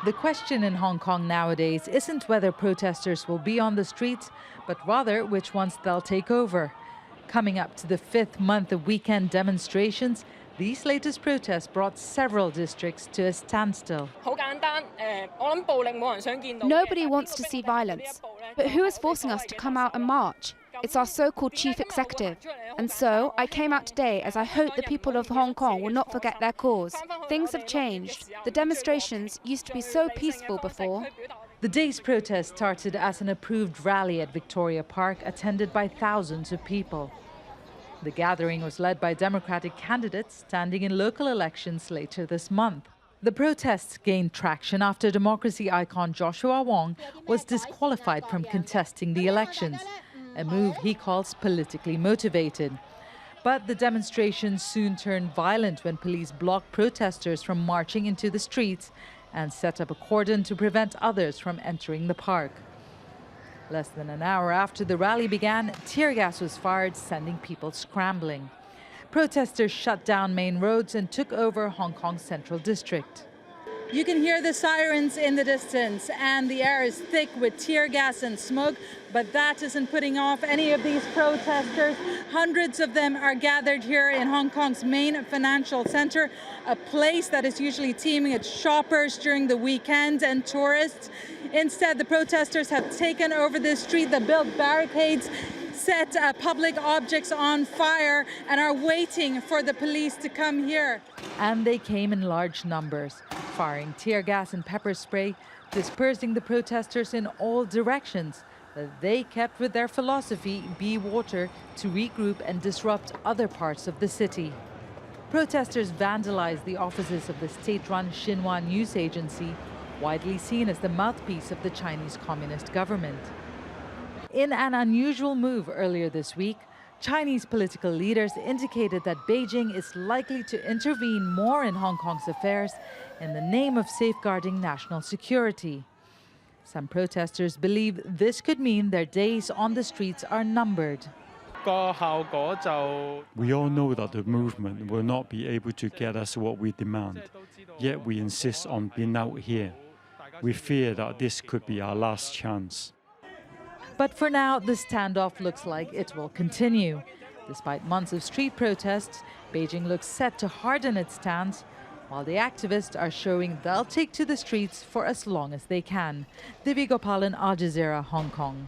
The question in Hong Kong nowadays isn't whether protesters will be on the streets, but rather which ones they'll take over. Coming up to the 5th month of weekend demonstrations, these latest protests brought several districts to a standstill. Nobody wants to see violence, but who is forcing us to come out and march? It's our so-called chief executive. And so I came out today as I hope the people of Hong Kong will not forget their cause. Things have changed. The demonstrations used to be so peaceful before. The day's protest started as an approved rally at Victoria Park, attended by thousands of people. The gathering was led by Democratic candidates standing in local elections later this month. The protests gained traction after democracy icon Joshua Wong was disqualified from contesting the elections, a move he calls politically motivated. But the demonstrations soon turned violent when police blocked protesters from marching into the streets and set up a cordon to prevent others from entering the park. Less than an hour after the rally began, tear gas was fired, sending people scrambling. Protesters shut down main roads and took over Hong Kong's central district. You can hear the sirens in the distance, and the air is thick with tear gas and smoke, but that isn't putting off any of these protesters. Hundreds of them are gathered here in Hong Kong's main financial center, a place that is usually teeming with shoppers during the weekend and tourists. Instead, the protesters have taken over the street, they built barricades, set public objects on fire, and are waiting for the police to come here. And they came in large numbers, firing tear gas and pepper spray, dispersing the protesters in all directions. They kept with their philosophy, be water, to regroup and disrupt other parts of the city. Protesters vandalized the offices of the state-run Xinhua news agency, widely seen as the mouthpiece of the Chinese Communist government. In an unusual move earlier this week, Chinese political leaders indicated that Beijing is likely to intervene more in Hong Kong's affairs in the name of safeguarding national security. Some protesters believe this could mean their days on the streets are numbered. We all know that the movement will not be able to get us what we demand, yet we insist on being out here. We fear that this could be our last chance. But for now, the standoff looks like it will continue. Despite months of street protests, Beijing looks set to harden its stance, while the activists are showing they'll take to the streets for as long as they can. Divya, Gopalan, Jazeera, Hong Kong.